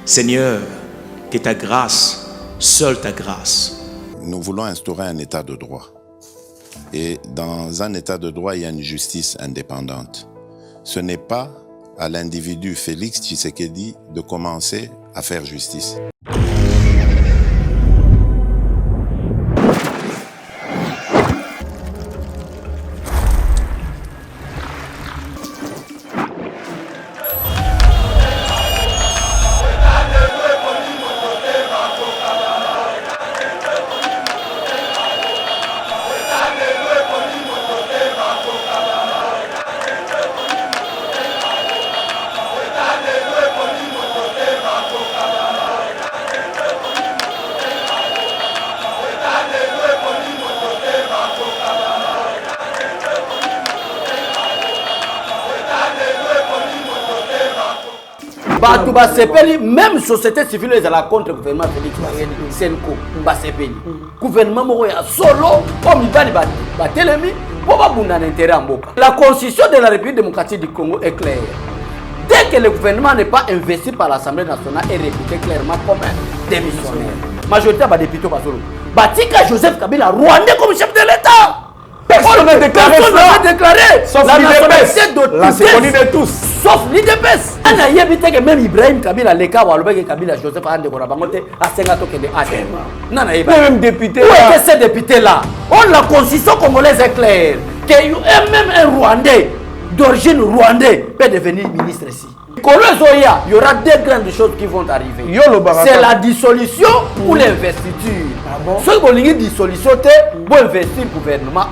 Seigneur, que ta grâce, seule ta grâce. Nous voulons instaurer un état de droit. Et dans un état de droit, il y a une justice indépendante. Ce n'est pas à l'individu Félix Tshisekedi de commencer à faire justice. Même société civile est à la contre le gouvernement Félix Senko, gouvernement solo, comme il va télémi, pour un intérêt en boca. La constitution de la République démocratique du Congo est claire. Dès que le gouvernement n'est pas investi par l'Assemblée nationale est réputé clairement comme un démissionnaire. Majorité des députés Basolo. Batika Joseph Kabila, Rwandais comme chef de l'État. Personne n'a déclaré ça. Sauf l'IDPS. La cérémonie de tous. Sauf l'IDPS. On a évité que même Ibrahim Kabila, les cas où Kabila Joseph Ande Korabangote a 50 ans que des ADM. Même député. Où est ces députés-là? On la constitution congolaise est claire. Que même un Rwandais, d'origine rwandaise, peut devenir ministre ici. Il y aura deux grandes choses qui vont arriver. C'est la dissolution ou l'investiture. Ceux qui vont dissolution, vont investir le gouvernement.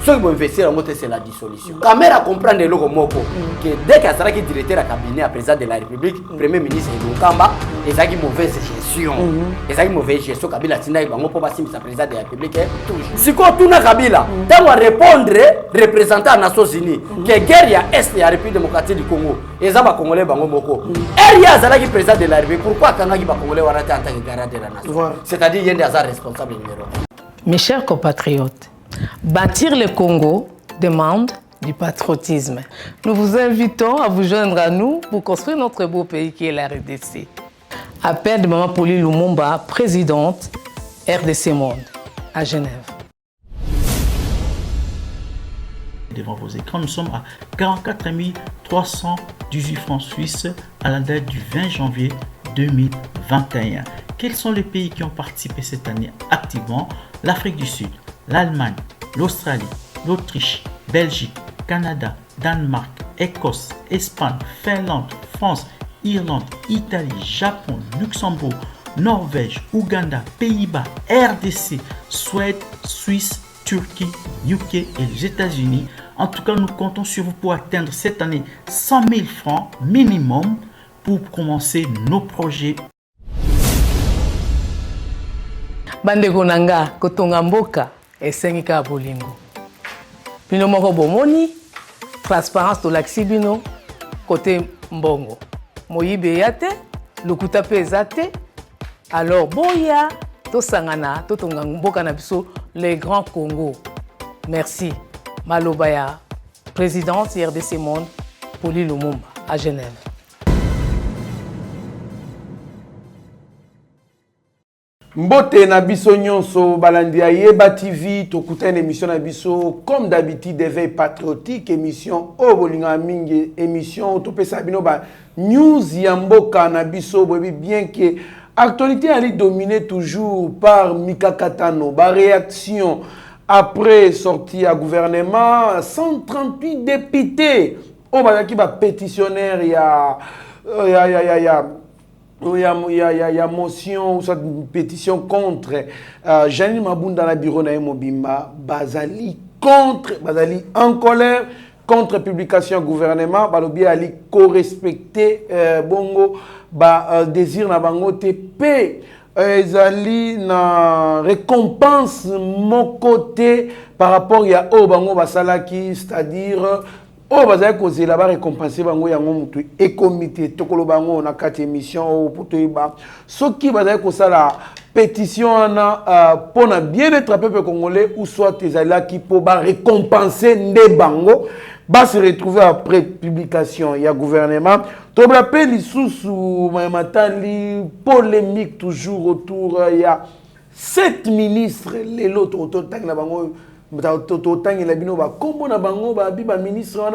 Ceux qui vont investir c'est la dissolution. Caméra comprend le logo Moko que dès qu'il sera directeur du cabinet à président de la République, premier ministre Kamba, et ça qui mauvaise gestion. Et ça qui mauvaise gestion Kabila Tina il va pour passer le président de la République toujours. Si quand tout na Kabila, tant on répondre représentant à Nations Unies que guerre ya est la République démocratique du Congo, et ça va congolais bango Moko. Et il y a ça qui président de la République, pourquoi quand il va congolais warate en tant que garant de la nation. C'est-à-dire il y a des responsable numéro 1. Mes chers compatriotes, bâtir le Congo demande du patriotisme. Nous vous invitons à vous joindre à nous pour construire notre beau pays qui est la RDC. Appel de Maman Pauline Lumumba, présidente RDC Monde, à Genève. Devant vos écrans, nous sommes à 44 318 francs suisses à la date du 20 janvier 2021. Quels sont les pays qui ont participé cette année activement? L'Afrique du Sud, l'Allemagne, l'Australie, l'Autriche, Belgique, Canada, Danemark, Écosse, Espagne, Finlande, France, Irlande, Italie, Japon, Luxembourg, Norvège, Ouganda, Pays-Bas, RDC, Suède, Suisse, Turquie, UK et les États-Unis. En tout cas, nous comptons sur vous pour atteindre cette année 100 000 francs minimum pour commencer nos projets. Bandeko nanga kotonga mboka esengika bolingo. Bino moko bomoni transparence to laxi bino côté mbongo. Moyibe yate, lokuta pe ezate. Alors boya to sangana to tonga mboka na biso les grands Congo. Merci. Malobaya, présidente RDC Monde, Pauline Lumumba à Genève. Mbote na biso nyonso balandi ya Yeba TV tokuta une émission na biso comme d'habitude d'éveil patriotique émission obolinga mingi émission topesa bino ba news ya mboka na biso bobi bien que actualité ali dominée toujours par mikakatano ba réaction après sortie à gouvernement 138 députés o bazaki ba pétitionnaire ya il y a motion ou soit une pétition contre Janine Mabunda dans le bureau na Mobimba Bazali contre Bazali en colère contre publication gouvernement balobi ali co-respecter bongo désir na bango te pe ezali na récompense mon côté par rapport ya o bango basalaki c'est-à-dire oh bazali kozela ba récompenser bango yango mutu et comité tokolo bango na kati émission pour toyeba soki bazali kosala pétition na pona bien-être peuple congolais ou soit ezala ki po ba récompenser nde bango va se retrouver après publication. Il y a gouvernement. Tu rappelles les sous polémique toujours autour. Il y a 7 ministres. Les autres autour ministre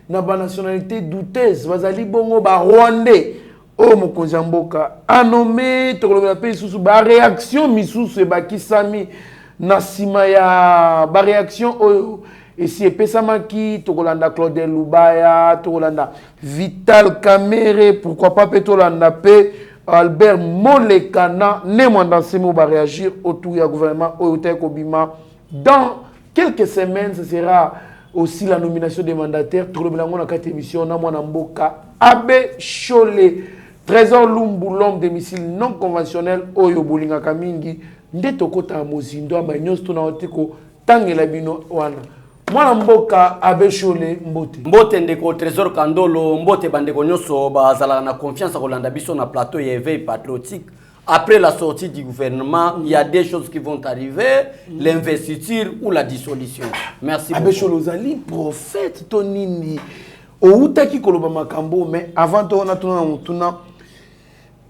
na ba nationalité douteuse bazali bongo ba rwandais o mokonzi mboka a nommé to ko pe susu ba réaction misusu ba kisami na sima ya ba réaction o esi epesamaki to kolanda Claudel Lubaya to kolanda Vital Kamerhe pourquoi pas pe to landa pe Albert Molekana ne mwandansemo ba réagir autour du gouvernement o Kobima. Dans quelques semaines, ce sera aussi la nomination des mandataires. Tout le monde a 4 émissions. On a Mboka, Abbé Cholé, Trésor Lumbu, l'homme des missiles non conventionnels, Oyo Bolinga Kamingi, Ndetokota Mozindo, Amanyos, Tunaotiko, Tangela Bino, Wana. Mwana Mboka, Abbé Cholé, Mbote. Mbote ndeko Trésor Kandolo, Mbote Bandeko Nyoso, Bazala na confiance à Rolanda Bisso na plateau et éveil patriotique. Après la sortie du gouvernement, il y a des choses qui vont arriver, l'investiture ou la dissolution. Merci beaucoup. Abbé Cholozali, prophète Tonini, Outaki Koloba Makambo, mais avant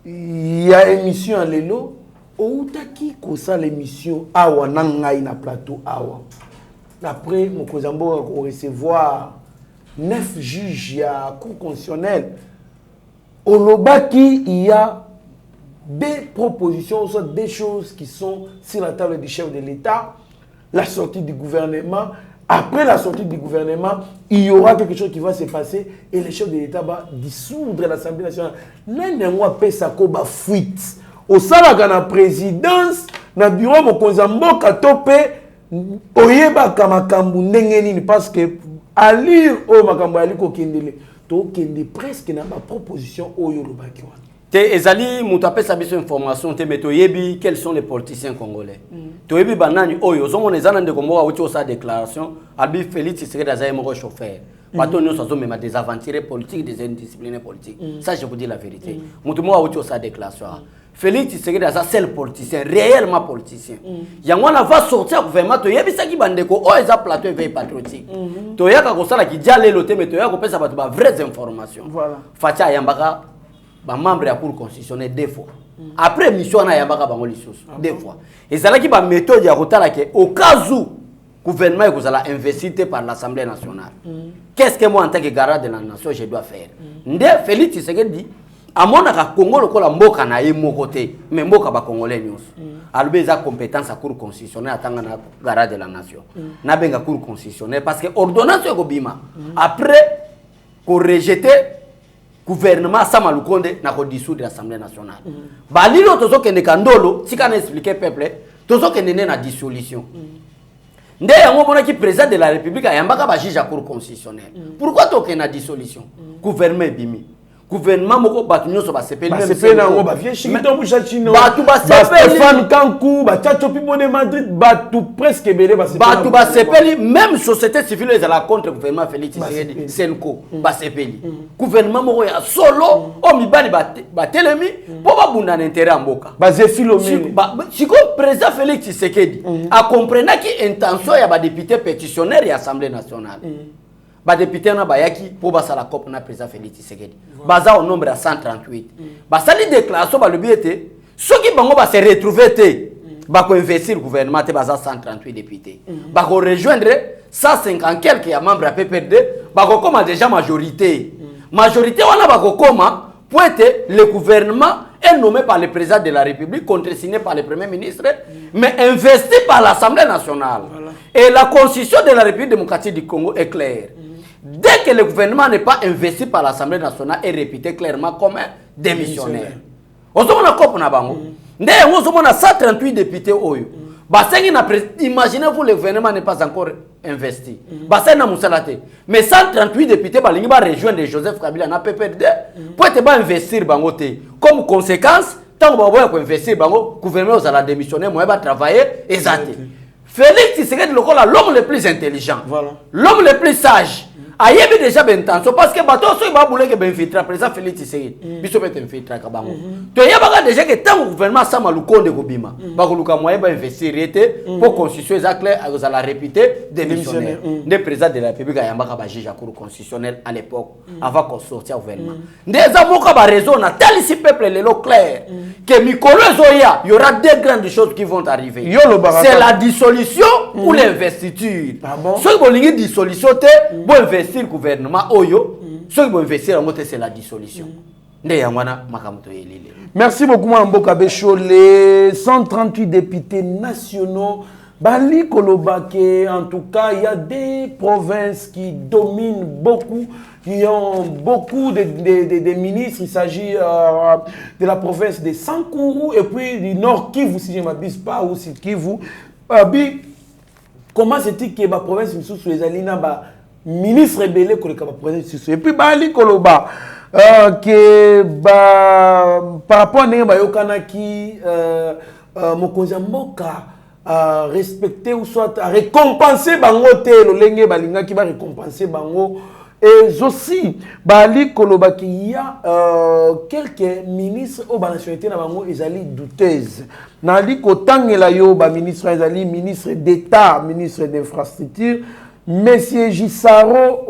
il y a émission à l'élo, Outaki Kosa l'émission Awa Nangai na plateau Awa. Après, mon Kozambo va recevoir 9 juges à cour constitutionnelle. Au Lobaki, il y a des propositions, soit des choses qui sont sur la table du chef de l'État, la sortie du gouvernement. Après la sortie du gouvernement, il y aura quelque chose qui va se passer et le chef de l'État va dissoudre l'Assemblée nationale. N'importe quoi pesa ko ba fuite. Au salaka na présidence, na bureau mokonzambo katope oyeba kamakambu ndengeni parce que à lire o makambo ali ko kendele to kende presque na ba proposition oyo lobaki wana. Ezali mutape sabiso information te meto yebi quels sont les politiciens congolais. To yebi banani oyo zomo nezana ndeko mwa wuti sa déclaration Albi Félix Tshisekedi azaye moko chauffeur. Bato nyonso zo mema des aventuriers politiques, des indisciplinés politiques. Ça je vous dis la vérité. Mutu mwa wuti sa déclaration. Félix Tshisekedi aza seul politicien, réellement politicien. Yango na va sortir gouvernement to yebi saki bandeko o eza plateau éveil patriotique. To yaka ko sala ki diale lote meto yaka ko pesa bato ba vraies informations. Voilà. Fatia yambaka ba membre ya cour constitutionnelle deux fois. Après mission na yambaka bango lisusu deux fois. Et ça là qui ba méthode ya kotala ke au cas où gouvernement est kuzala investi par l'Assemblée nationale. Qu'est-ce que moi en tant que garant de la nation je dois faire? Nde Félix Tshisekedi amona ka Congo lokola mboka na ye mokote mais mboka ba congolais nyonso. Albe za compétence à cour constitutionnelle atanga na garant de la nation. Na benga cour constitutionnelle parce que ordonnance ko bima après ko rejeter gouvernement sama lukonde na ko dissoudre l'Assemblée nationale. Balilo tozo kende kandolo tika na expliquer peuple tozo kende na dissolution. Nde yango mona ki président de la République ayambaka ba juge à cour constitutionnelle. Pourquoi toke na dissolution? Gouvernement bimi. Gouvernement moko batu nyonso ba sepeli même c'est na ngo ba vie chikito buchachino batu ba sepeli Stéphane Kankou ba Tchacho Pimone Madrid batu presque belé ba sepeli batu ba sepeli même société civile est la contre gouvernement Félix Tshisekedi Senko ba sepeli gouvernement moko ya solo o mibali ba telemi po ba bunda na intérêt mboka ba Zefilomene siko président Félix Tshisekedi a comprenait ki intention ya ba député pétitionnaire ya Assemblée nationale. Ba député na bayaki pour basa la COP na président Félix Tshisekedi. Baza au nombre à 138. Ba sali déclaration ba le biete ceux qui bango ba se retrouver te ba ko investir gouvernement te baza 138 députés. Ba ko rejoindre 150 quelques ya membres à PPRD ba ko comme déjà majorité. Majorité wana ba ko koma pour être le gouvernement est nommé par le président de la République, contresigné par le Premier ministre, mais investi par l'Assemblée nationale. Voilà. Et la constitution de la République démocratique du Congo est claire. Dès que le gouvernement n'est pas investi par l'Assemblée nationale, est réputé clairement comme un démissionnaire. Imaginez-vous, le gouvernement n'est pas encore investi. Mais 138 députés vont rejoindre Joseph Kabila na PPRD pour être investir bangote. Comme conséquence, tant que vous avez investi bango, le gouvernement va démissionner, moi va travailler exact. Félix Tshisekedi l'homme le plus intelligent, voilà. L'homme le plus sage. ayebi déjà bentension parce que bato so ba boule que ben filtra président Félix Tshisekedi biso peut infiltrer ka bango to yebaka déjà que tant gouvernement sama lukonde ko bima ba ko luka moyen ba investir été pour constituer ça clair à la réputé démissionnaire des président de la République ayambaka ba juge à cour constitutionnelle à l'époque avant qu'on sortir au gouvernement ndeza moko ba raison na tel si peuple le clair que mikolo zoya il y aura deux grandes choses qui vont arriver c'est la dissolution ou l'investiture ceux qui vont dissolution te bon investir gouvernement oyo ceux qui vont investir en moté c'est la dissolution merci beaucoup Mboka Becho. Les 138 députés nationaux Bali Kolobake, en tout cas il y a des provinces qui dominent beaucoup, qui ont beaucoup de ministres. Il s'agit de la province de Sankuru et puis du Nord Kivu, si je ne m'abuse pas, ou si Kivu. Comment c'est-il que la province sous les Alina ministre rebelle que la province sous et puis Bali Koloba que par rapport à Yokanaki Mokonzi Mboka respecter ou soit à récompenser bango te lolenge balinga qui va récompenser bango et aussi Bali Koloba qu'il y a quelques ministres au nationalité na bango ezali douteuse nali kotangela yo ba ministre ezali ministre d'État, ministre d'infrastructure monsieur Gisaro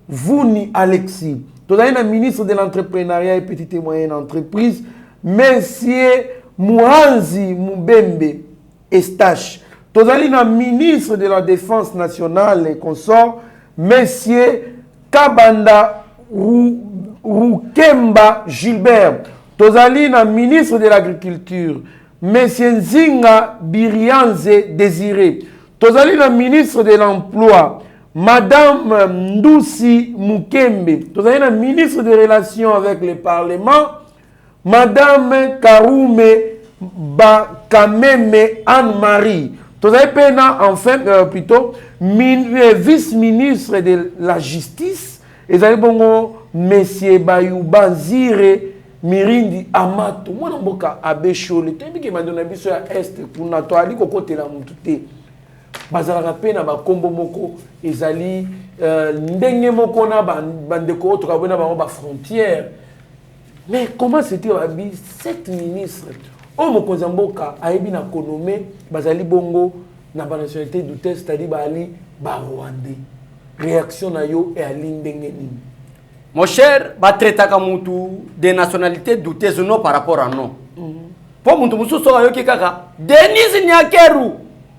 Mvuni Alexis, tout à ministre de l'entrepreneuriat et petite et moyenne entreprise, monsieur Mouhanzi Moubembe Estache, tout à ministre de la Défense nationale et consort, monsieur Kabanda Rukemba Gilbert, tout à ministre de l'Agriculture, monsieur Nzinga Birianze Désiré, tout à ministre de l'Emploi, madame Ndousi Mukembe, tout à ministre des Relations avec le Parlement, madame Karoume Bakameme Anne-Marie, tout à enfin plutôt vice-ministre de la Justice, et ça bongo monsieur Bayouba Zire Mirindi Amato, moi n'amboka Abecho, le temps qui m'a donné biso à est pour nato ali kokote la mutute. Bazalaka pe na ba kombo moko ezali ndenge moko na bandeko oto kabona ba frontière. Mais comment c'était abi cette ministre o Mokonzi Mboka ayebi na konomé bazali bongo na ba nationalité douteuse c'est-à-dire ba ali ba Rwandais. Réaction na yo et ali ndenge nini? Mon cher, ba traitaka mutu de nationalité douteuse non par rapport à non. Pour mutu mususu yo kikaka Denise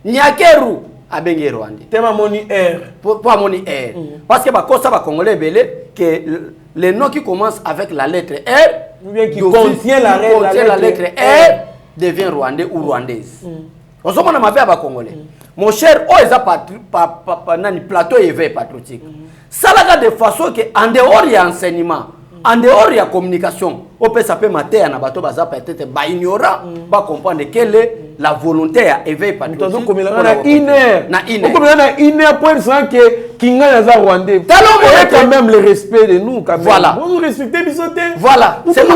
Nyakeru abenge Rwandais. Tema moni air. Pour moni air. Parce que ba kosa ba congolais belé que le nom qui commence avec la lettre R ou bien qui contient la lettre R devient rwandais ou rwandaise. On se demande ma ba congolais. Mon cher, oh eza nani plateau éveil patriotique. Ça là de façon que en dehors il y a enseignement, en dehors il y a communication. On peut s'appeler matin na bato baza peut-être ba ignorant, ba comprendre quelle est la volonté à éveiller patriotique. Comme il a une heure pour dire que Kinga yaza Rwandais. Quand même le respect de nous quand même. Voilà. Vous respectez bisoté. Voilà. C'est pas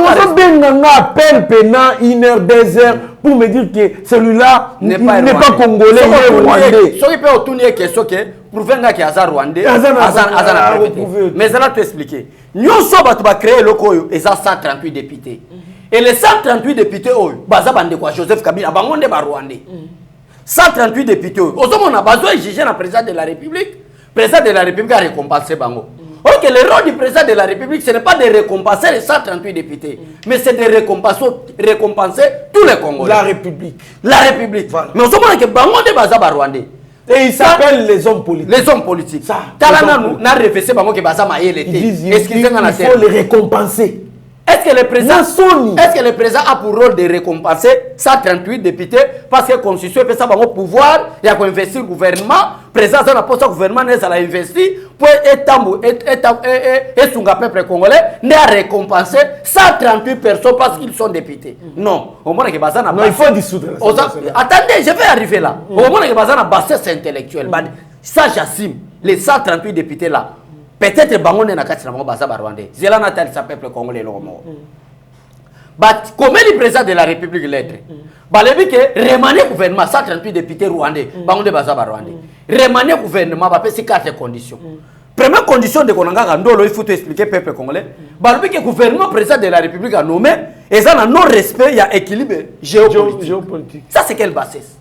appel pendant 1 heure 2 heures pour me dire que celui-là n'est pas congolais, il est rwandais. Ce qui peut retourner question que pour venir que yaza Rwandais, mais ça va t'expliquer. Nous sommes à créer le coyo et ça 138 députés. Et les 138 députés, Joseph Kabila, bangonde ba Rwandais. 138 députés, on a besoin de juger le président de la République. Le président de la République a récompensé Bango. Ok, le rôle du président de la République, ce n'est pas de récompenser les 138 députés, mais c'est de récompenser tous les Congolais. La République. La République. Voilà. Mais on se demande que bangonde ba Rwandais. Et ils s'appellent les hommes politiques. Les hommes politiques. Ça. N'a réfléchi Bango que Baza Maïe l'été. Il faut les récompenser. Est-ce que le président a pour rôle de récompenser 138 députés parce que la Constitution fait ça pour pouvoir, il y a investir le gouvernement, le président n'a pas ça gouvernement, il a investi pour et son peuple congolais, il a récompensé 138 personnes parce qu'ils sont députés. Non, au moins que Bazan a il faut dissoudre. Attendez, je vais arriver là. Au moins que Bazan a bassesse intellectuelle. Ça j'assume, les 138 députés là. Peut-être bangonne na kati na bango baza Rwandais. Zela na tali sa peuple congolais lo mo. Comme le président de la République l'être. Balebi que remanier gouvernement 138 députés rwandais, bangonde baza Rwandais. Remanier gouvernement ba pesi 4 conditions. Première condition de Konanga Ndolo, il faut expliquer peuple congolais. Balobi que gouvernement président de la République a nommé et ça n'a non respect, il y a équilibre géopolitique. Ça c'est quelle bassesse?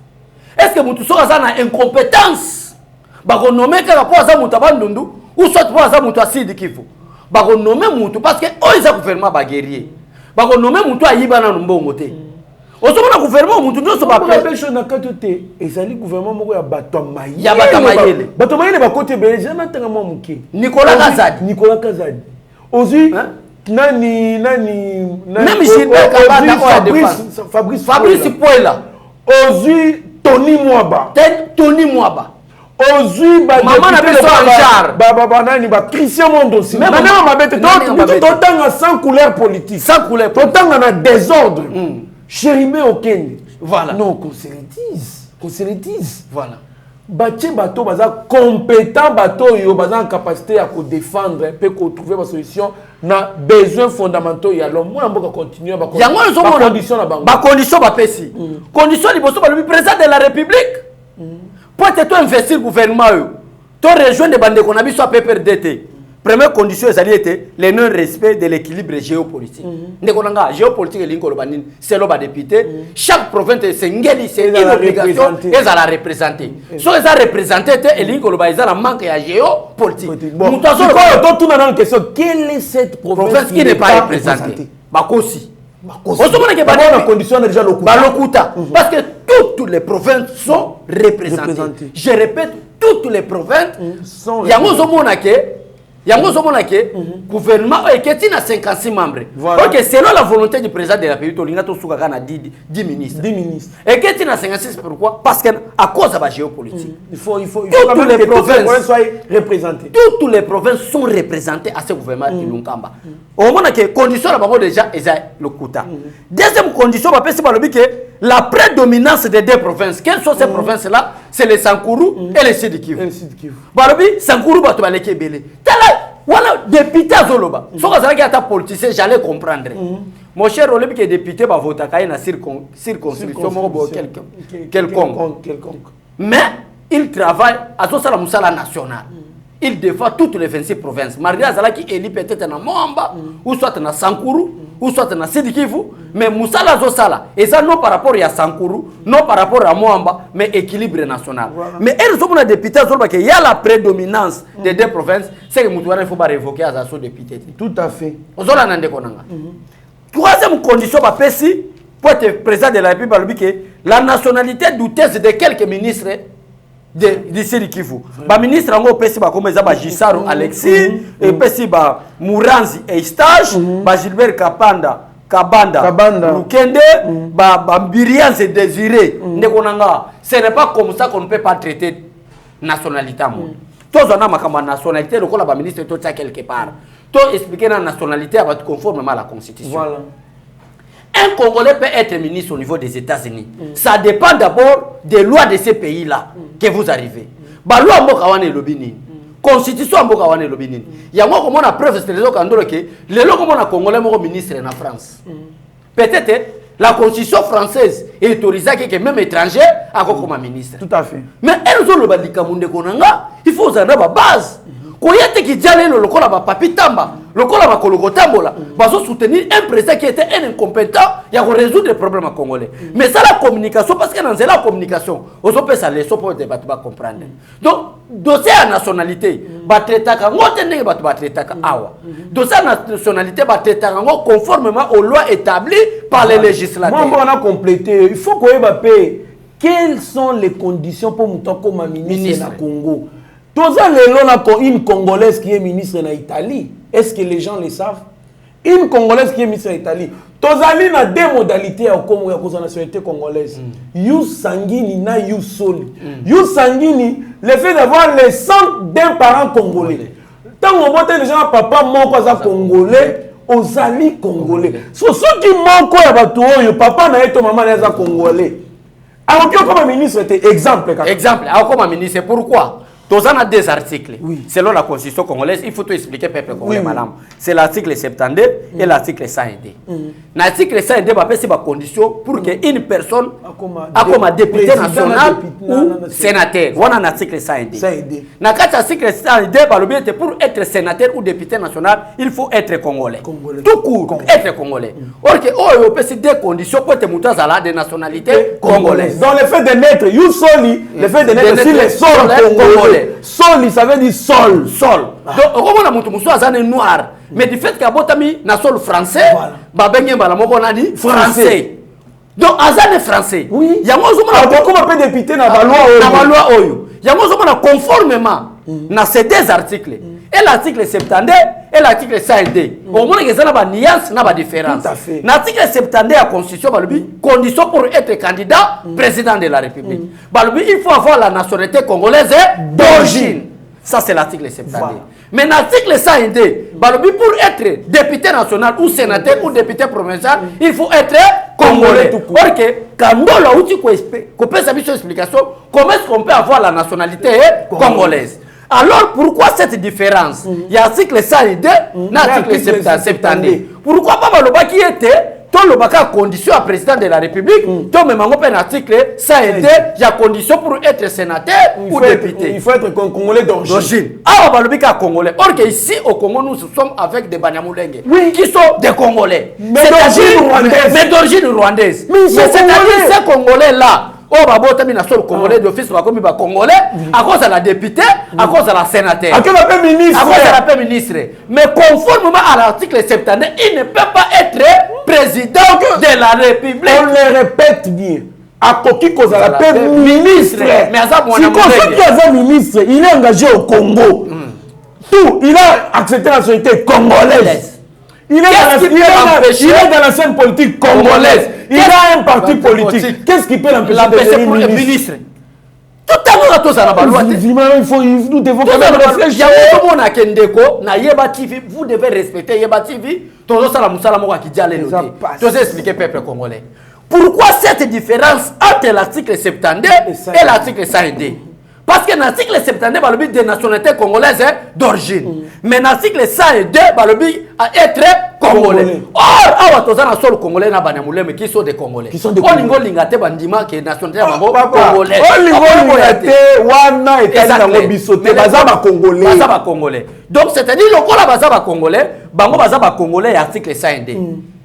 Est-ce que Moutou Sora a une incompétence? Bako nommé que la poisse à Moutaba Ndundu ou soit poisse à Moutasi Kifu. Bako nommé Moutou parce que eux ils ont gouvernement baguerrier. Bako nommé Moutou à Yibana Mbongote. Aujourd'hui le gouvernement Moutou ne se bat pas. Belle chose na katote et ça le gouvernement moko ya Batomaye. Ya Batomaye. Batomaye ba côté belge na tanga mo muke. Nicolas Kazadi. Aujourd'hui nani même si Fabrice Poela. Aujourd'hui Tony Mwaba. Aujourd'hui maman na besoin en Baba nani ba Christian Mondosi. Même ma bête tout temps sans couleur politique. Sans couleur. Tout temps na désordre. Chérimé Okende. Voilà. Non, qu'on se le dise. Voilà. Bâti bateau, baza compétent bateau, yo baza en capacité à défendre, peut trouver une solution na besoins fondamentaux. Y a l'homme, moi, on va continuer à condition ba pesi. Condition liboso ba le président de la République. Pour être investir gouvernement, to rejoindre des bandes qu'on a vu soit PPRDT. Première condition, ça était le non-respect de l'équilibre géopolitique. Géopolitique, c'est le député. Chaque province, c'est une obligation, ils la représenter. Si ils ont représenté, ils ont manque de géopolitique. Quelle est cette province qui n'est pas représentée? Bakosi. Parce que toutes les provinces sont représentées. Je répète, toutes les provinces sont représentées. Il y a un gouvernement qui a 56 membres. Voilà. Ok, selon la volonté du président de la République, il y a 10 ministres. 10 ministres. Et qui a 56, pourquoi? Parce qu'à cause de la géopolitique. Il faut toutes les provinces soient représentées. Toutes les provinces sont représentées à ce gouvernement de Lunkamba. Au moment que condition là déjà le quota. Deuxième condition, c'est que la prédominance des deux provinces. Quelles sont ces provinces-là? C'est le Sankourou et le Sud Kivu. Balobi, Sankourou, Batobaleke Bele. Voilà, député à Zoloba. Si vous avez politicien, j'allais comprendre. Mon cher Olympe, qui est député, va voter à une circonscription quelconque. Mais il travaille à la Moussala nationale. Il défend toutes les 26 provinces. Maria Zala qui est élu peut-être dans Moamba, ou soit dans Sankourou, ou soit dans Sud Kivu. Mais Moussala Zosala, et ça non par rapport à Sankourou, non par rapport à Moamba, mais équilibre national. Voilà. Mais elles sont des députés, il y a la prédominance des deux provinces, c'est que Moutouane, il faut pas révoquer à son député. Tout à fait. Troisième condition, pour être président de la République, la nationalité douteuse de quelques ministres de Sud Kivu. Ba ministre ngo pesi ba comme ba Gisaro Alexis et pesi ba Muranzi Eustache, ba Gilbert Kabanda Lukende, ba Mbirianze Désiré Ndekonanga. Ce n'est pas comme ça qu'on ne peut pas traiter nationalité à monde. Tous on a ma nationalité, le ko la ba ministre tout ça quelque part. Tout expliquer la nationalité va conformément à la constitution. Voilà. Un Congolais peut être ministre au niveau des États-Unis. Ça dépend d'abord des lois de ces pays-là que vous arrivez. La loi Mbokawane Lobini, constitution Mbokawane Lobini. Il y a moi comme on a preuve c'est les autres que les lois comme on a Congolais ministre en France. Peut-être la constitution française est autorisée que même étranger a comme ministre. Tout à fait. Mais elles ont le badikamunde konanga, il faut en avoir base. Koyete qui diale le lokola ba papi tamba, lokola ba koloko tambola, bazo soutenir un président qui était un incompétent, il y a résoudre les problèmes à Congolais. Mais ça la communication parce que dans la communication, on peut ça les pour débattre pas comprendre. Donc dossier à nationalité, ba traitaka ngote ndenge ba traitaka awa. Dossier à nationalité ba traitaka ngo conformément aux lois établies par les législateurs. Moi on a complété, il faut qu'on ait quelles sont les conditions pour monter comme ministre na Congo. Tous les une Congolaise qui est ministre en Italie. Est-ce que les gens le savent? Une Congolaise qui est ministre en Italie. Tous les a deux modalités à la nationalité congolaise. You Sangini na You Soli. You Sangini, le fait d'avoir le sang d'un parent congolais. Tant qu'on voit les gens, papa, mon cousin congolais, aux alliés congolais. Sur ceux qui manquent, papa n'a été maman congolais. Alors, comme ministre, c'était exemple. Exemple, alors comme ministre, pourquoi? Tous on a deux articles. Oui. Selon la constitution congolaise, il faut tout expliquer peuple congolais, madame. C'est l'article 72 et l'article 102. L'article 102 va faire des conditions pour qu'une personne, comme député national ou sénateur, on a un article 102. Dans l'article 102, pour être sénateur ou député national, il faut être congolais. Tout court, être congolais. Or que oh, il y a deux conditions pour être de nationalité congolaise. Dans le fait de naître, you soli, le fait de naître sur les sols congolais. Soli, ça veut dire sol. Sol. Donc, on a monté un noir. Mais du fait qu'il y a botami na sol français, babenye balamoko na dit français. Donc, azane français. Oui. Il y a comment peut député na la loi oyo. Il y a conformément na ces deux articles. Et l'article 72 et l'article 102. Au moins, il y a une nuance, une différence. Tout à fait. L'article 72 de la Constitution, condition pour être candidat président de la République. Il faut avoir la nationalité congolaise d'origine. Ça, c'est l'article 72. Voilà. Mais l'article 102, pour être député national ou sénateur ou député provincial, il faut être congolais. Or que, quand on a une explication, comment est-ce qu'on peut avoir la nationalité congolaise? Alors, pourquoi cette différence? Il y a l'article 102, l'article 72. Pourquoi pas le qui était le condition à président de la République, même un article 102, il y a condition pour être sénateur ou député. Il faut être congolais d'origine. Ah, on va le congolais. Or que ici au Congo, nous sommes avec des Banyamulenge qui sont des Congolais. Mais d'origine rwandaise. Mais c'est-à-dire ces Congolais là. Oh, bah, mis sur le Congolais d'office, comme il Congolais, à cause de la députée, à cause de la sénateur, à cause de la paix ministre. Mais conformément à l'article 72, il ne peut pas être président de la République. On le répète bien. À côté de la paix ministre. Mais à ça, ministre, il est engagé au Congo. Tout, il a accepté la société congolaise. Il est dans la scène politique congolaise. Il a un parti politique. Qu'est-ce qui peut l'empêcher pour le ministre? Tout à l'heure, tout ça, nous devons quand même réfléchir. Vous devez respecter Yeba TV. Tout ça, expliquer peuple congolais. Pourquoi cette différence entre l'article 72 et l'article 102? Parce que l'article 72 va le but des nationalités congolaises d'origine. Mais l'article 102 va le but à être congolais. Or, on a sol congolais na banamule mais qui sont des congolais. Qui sont des congolais. On lingate bandima qui est nationalité congolais. On lingate wana etali na bisoté bazaba congolais. Bazaba congolais. Donc c'est-à-dire le kola bazaba congolais, bango bazaba congolais article 102.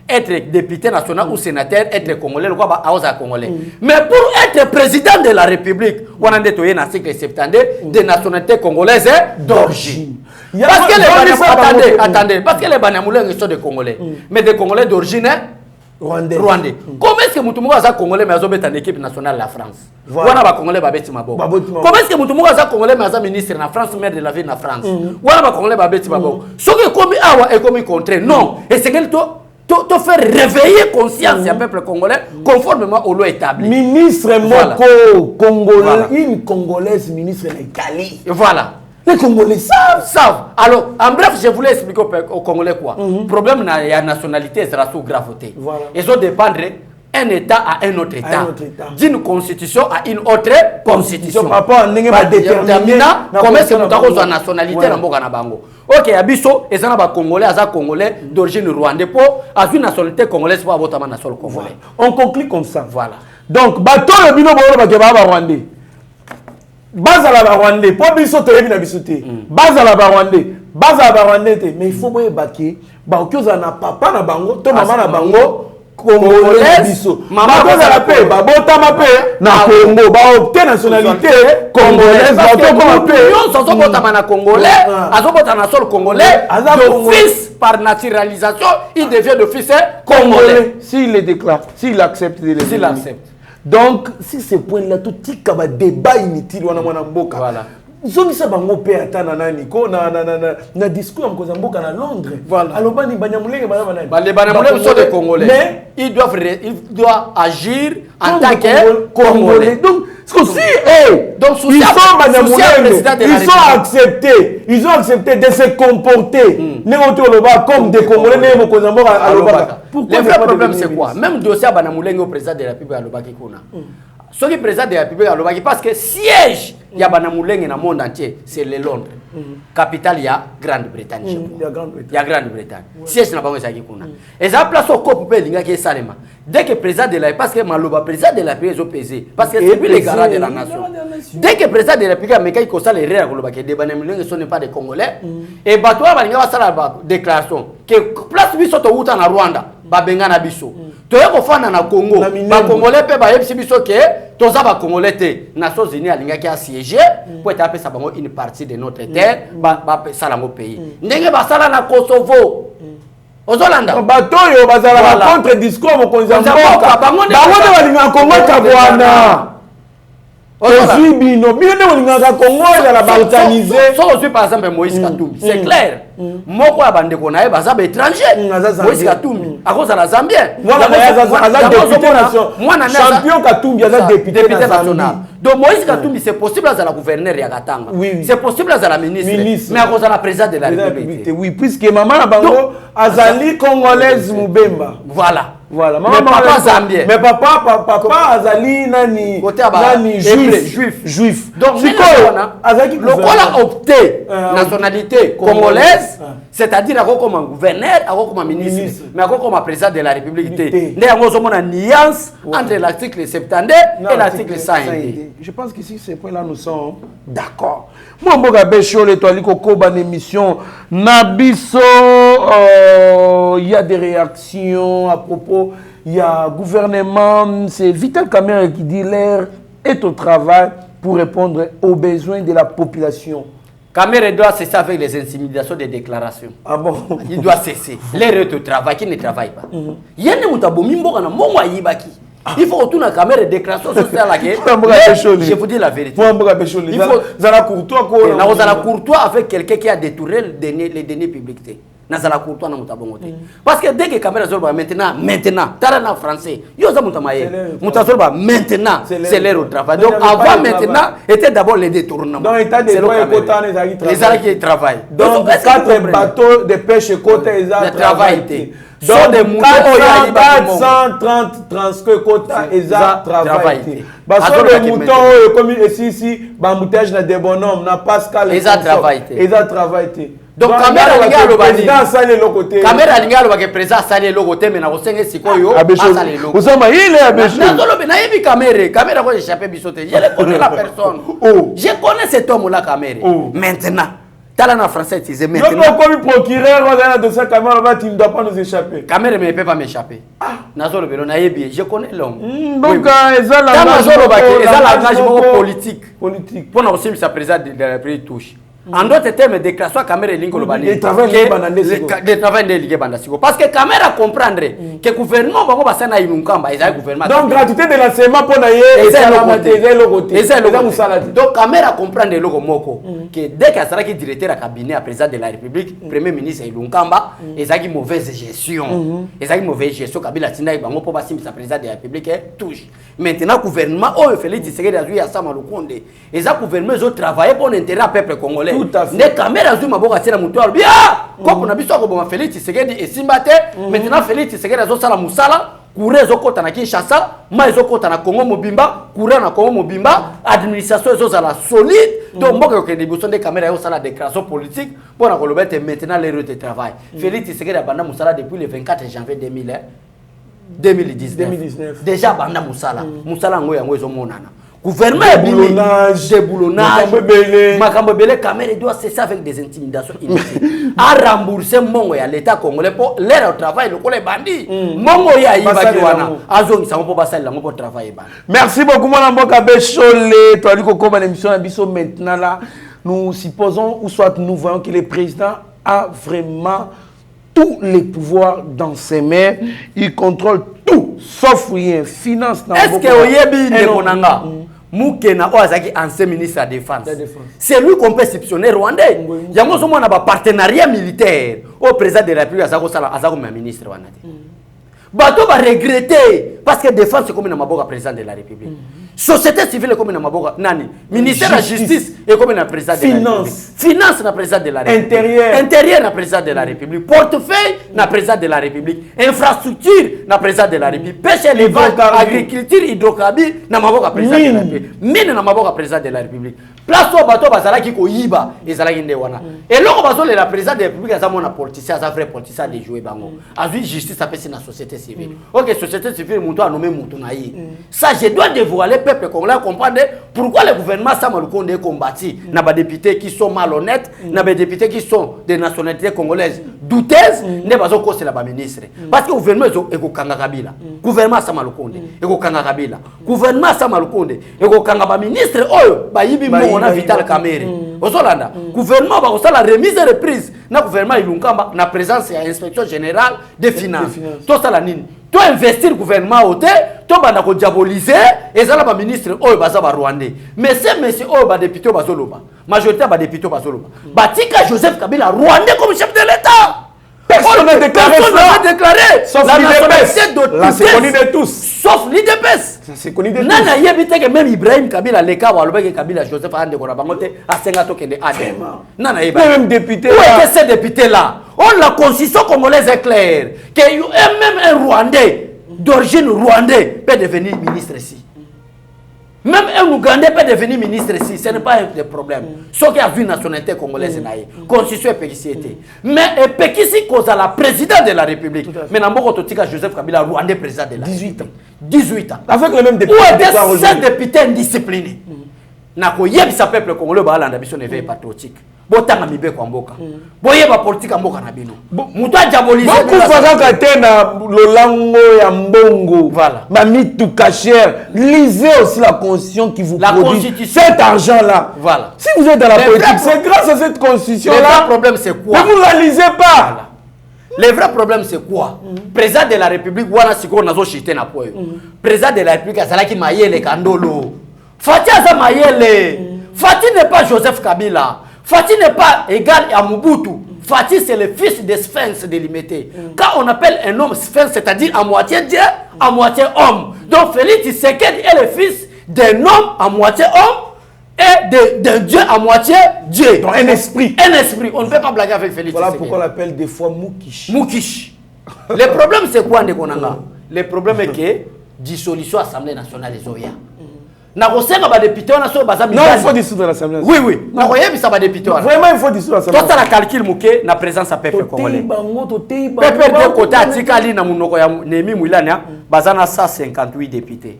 Être député national ou sénateur, être congolais, le quoi à congolais. Mais pour être président de la République, on a détourné l'article 72 des nationalités congolaises d'origine. Parce que les attendez, parce que les Banyamulenge sont des Congolais, mais des Congolais d'origine rwandais. Comment est-ce que Moutoumou a Congolais mais a une équipe nationale de la France? Voilà ba Congolais babeti mabo. Comment est-ce que Moutoumou a Congolais mais a ministre na France, maire de la ville na France? Voilà ba Congolais babeti mabo. Ce que comme awa et comme contraire, non. Et c'est que te faire réveiller conscience du peuple congolais conformément aux lois établies. Ministre Moko, Congolais, une Congolaise ministre d'Italie. Voilà. Les Congolais savent. Alors, en bref, je voulais expliquer aux Congolais quoi. Le problème de la nationalité sera sous gravité. Voilà. Ils ont dépendre un État à un autre État. D'une constitution à une autre constitution. Par rapport à comment est-ce que nous avons une nationalité dans le Bango. Ok, Abisso, et ça n'a pas Congolais, Congolais d'origine rwandaise pour avoir une nationalité congolaise pour avoir une nationalité congolaise. On conclut comme ça. Voilà. Donc, bateau le bino ba rwandais. Base à la rwandais, pour biso to yebi na bisoté. Base à la rwandais, mais il faut boye baké, ba okyoza na papa na bango, to maman na bango. Congolais biso maman koza la paix babota ma paix na Congo ba obtenir nationalité congolaise ba to ko paix yo so bota na congolais azobota na sol congolais d'office par naturalisation il devient d'office congolais s'il le déclare, s'il accepte de les s'il accepte. Donc si ce point là tout tika ba débat inutile wana mwana mboka. Voilà. Zongisa bango pe atana nani ko na discours en Mozambique na Londres. Voilà. Alors bani Banyamulenge les Banyamulenge sont des Congolais. Mais ils doivent agir en tant que Congolais. Donc ils ont accepté de se comporter comme des Congolais. Le vrai problème c'est quoi? Même dossier Banyamulenge au président de la République à Lobaki Kuna. Ce qui est président de la République, parce que siège, il y a Banamouling dans le monde entier, c'est le Londres. Capitale, il y a Grande-Bretagne. Il y a Grande-Bretagne. Siège, n'a pas besoin de et ça place au corps pour payer qui Salema. Dès que le président de la République, parce que Maloba, président de la République, est pesé. Parce que c'est lui le garant de la nation. Dès que le président de la République, mais quand il constate les règles, que Banamouling ne sont pas des Congolais, et Batoua va faire la déclaration que place lui saute au Rwanda, Babengana Bisso. Tu es au na Congo, ba Congolais pe ba yebisi biso ke toza ba Congolais te Nations Unies alinga ki a siégé pour étaper ça bango une partie de notre terre ba sala mo pays. Ndenge ba sala na Kosovo. Ozolanda bato yo bazala contre discours mo konza mboka. Bango de balinga Congo tabwana. Ozui bino bino de balinga Congo ya la balkanisé. So suis par exemple Moïse Katumbi, c'est clair. Moko abande ko na baza ba étranger. Moïse Katumbi à cause de la Zambien. Voilà député national. Champion Katumbi aza député national. Donc Moïse Katumbi c'est possible à la gouverneur ya Katanga. C'est possible à la ministre mais à cause de la présidente de la République. Oui, puisque maman bango azali congolaise Mubemba. Voilà, mais papa Zambien. Mais papa azali nani juif. Donc le a opté nationalité congolaise, c'est-à-dire comme gouverneur, comme ministre, mais comme président de la République. Il y a une nuance entre l'article 72 et l'article 100. Je pense qu'ici, ces points-là, nous sommes d'accord. Moi, je suis une émission. Nabiso, il y a des réactions à propos. Il y a gouvernement. C'est Vital Kamerhe qui dit l'air est au travail pour répondre aux besoins de la population. Kamerhe doit cesser avec les intimidations des déclarations. Ah bon? Il doit cesser. L'air est au travail, qui ne travaille pas. Il y a des gens qui il faut retourner à la caméra de déclaration sociale. Je vous dis la vérité. Il faut la courtois avec quelqu'un qui a détourné les deniers publics. Parce que dès que la caméra maintenant, en français, maintenant, c'est l'air au travail. Donc avant maintenant, était d'abord les détournements. Donc l'état des les qui travaillent. Donc 4 bateaux de pêche côté, ils ont travaillé. Donc, des moutons 430 transcrits quota eza travaillé. Parce que les moutons comme ici bamboutage na des bonhommes na Pascal eza travaillé. Donc caméra linga lo bani président sale le côté. Caméra linga lo ba que président sale le côté mais na osenge sikoyo sale le. Osama il est abéché. Na tolo be na yebi caméra ko échappé bisoté. Je connais la personne. Je connais cet homme là caméra. Maintenant Talent en français, c'est maintenant. Donc, comme procureur, de cette caméra, tu ne dois pas nous échapper. Caméra ne peut pas m'échapper. Je connais l'homme. Donc, ils ont l'engagement politique. Pour nous aussi, ça présente de la République touche. En d'autres termes, déclaration à caméra ligne globale. Des travaux de ligue bandasiko. Parce que caméra comprendrait que le gouvernement va passer à Inunkamba. Donc, gratuité de l'enseignement pour naïe. Et c'est le donc, caméra comprend le logo moko. Que dès qu'il sera directeur à cabinet à président de la République, premier ministre Inunkamba, et ça qui mauvaise gestion. Et ça qui mauvaise gestion. Kabila Tina Ibango pour passer à président de la République touche. Maintenant, le gouvernement, oh, Félix Tshisekedi a joué à Samaloukonde. Et ça, le gouvernement, ils ont travaillé pour l'intérêt du peuple congolais. Tout à fait. Les caméras sont maboka tena mutual bien. Comme on a vu ça comme Félix Tshisekedi et Simbate. Maintenant Félix Tshisekedi a zosala musala. Kouré zokota na Kinshasa, ma zokota na Congo Mobimba, Kouré na Congo Mobimba, administration zosala solide. Donc moi que des besoins des caméras yo sala déclaration politique pour na kolobete maintenant les routes de travail. Félix Tshisekedi a banda musala depuis le 24 janvier 2019. Déjà banda musala. Musala ngo yango ezomonana. Gouvernement déboulonnage, Makambebele, caméra doit cesser avec des intimidations inutiles. À rembourser Mongo à l'État congolais pour l'air au travail, le collègue bandit. Mongo ya Ibakiwana, Azong, ça va pas passer là pour travailler. Merci beaucoup, Mme Bokabechole. Toi, Luko, comme l'émission Abisso maintenant là, nous supposons, ou soit nous voyons que le président a vraiment tous les pouvoirs dans ses mains. Il contrôle tout, sauf rien, finance. Est-ce que Oyebi Ndemonanga Moukena Oazaki, ancien ministre de la Défense. C'est lui qu'on peut exceptionner Rwandais. Il y a un partenariat militaire au président de la République, Azako ministre Rwandais. Bato va regretter parce que la défense c'est comme un président de la République. Société civile comme na maboka nani. Ministère de la justice et comme na président de la République. Finance na président de la République. Intérieur na président de la République. Portefeuille na président de la République. Infrastructure na président de la République. Pêche et élevage, agriculture, hydrocarbures na maboka président de la République. Mine na maboka président de la République. Place au bateau bazalaki ko yiba ezalaki nde wana. Et loko bazo le la président de la République azamona politicien, aza vrai politicien de jouer bango. Azui justice apesi na société civile. OK, société civile muto a nommé muto na yi. Ça je dois dévoiler peuple congolais comprendre pourquoi le gouvernement Samalukonde est combattu. Na ba députés qui sont malhonnêtes, na ba députés qui sont de nationalité congolaise douteuses, ne bazo ko c'est la ba ministre. Parce que le gouvernement est ko kanga kabila. Gouvernement Samalukonde est ko kanga kabila. Gouvernement Samalukonde est ko kanga ba ministre oyo ba yibi on a Vital Kamere. Ozolanda, gouvernement va aussi la remise et reprise. Na gouvernement Ilunkamba na présence et inspection générale des finances. Tout ça la nini. To investir gouvernement au to bana ko diaboliser et ça la ba ministre oyo baza ba Rwandais. Mais c'est monsieur oyo ba député bazoloba. Majorité ba député bazoloba. Batika Joseph Kabila Rwandais comme chef de l'État. Personne n'a déclaré. Sauf l'IDPS. Là, c'est connu de tous. Sauf l'IDPS. C'est connu de tous. Nana yebite que même Ibrahim Kabila, le cas où Kabila Joseph Ande Korabangote, a 50 kende Adem. Nana yebite. Même député. Où étaient ces députés-là? On la constitution congolaise est claire. Que même un Rwandais, d'origine rwandais, peut devenir ministre ici. Même un Ougandais peut devenir ministre ici, ce n'est pas un problème. Ce qui a vu la nationalité congolaise, constitution et péquicité. Mais péquici cause à la présidente de la République. Mais Namoko Totika Joseph Kabila, Rwandais président de la 18 ans. 18 ans. Avec le même député. Où étaient ces députés indisciplinés? Nako yebisa peuple congolais ba alanda biso ne veille patriotique. Botanga mibe kwa mboka. Boyeba politique mboka na bino. Muto diaboliser. Beaucoup fazaka tena lolango ya mbongo. Voilà. Mamitu cachère. Lisez aussi la constitution qui vous la produit cet argent là. Voilà. Si vous êtes dans la politique, c'est grâce à cette constitution là. Le vrai problème c'est quoi? Mais vous la lisez pas. Voilà. Le vrai problème c'est quoi? Président de la République wana siko nazo chité na poyo. Président de la République azalaki mayele kandolo. Fati aza mayele. Fati n'est pas Joseph Kabila. Fati n'est pas égal à Mobutu. Fati c'est le fils de Sphinx délimité. Quand on appelle un homme Sphinx, c'est-à-dire à moitié Dieu, à moitié homme. Donc Félix Tshisekedi est le fils d'un homme à moitié homme et d'un Dieu à moitié Dieu. Donc un esprit. Un esprit. On ne peut pas blaguer avec Félix Tshisekedi. Voilà pourquoi on l'appelle des fois Moukish. Moukish. Le problème c'est quoi, Ndekonanga? Le problème est que dissolution de l'Assemblée nationale des Oya. Non, il faut dissoudre l'Assemblée nationale. Oui. Vraiment, il faut dissoudre l'Assemblée nationale. Tout ça, la calcul mouké, la présence à peuple congolais. Peuple de côté, Tikali, na munoko ya Nemi Moulania, bazana 158 députés.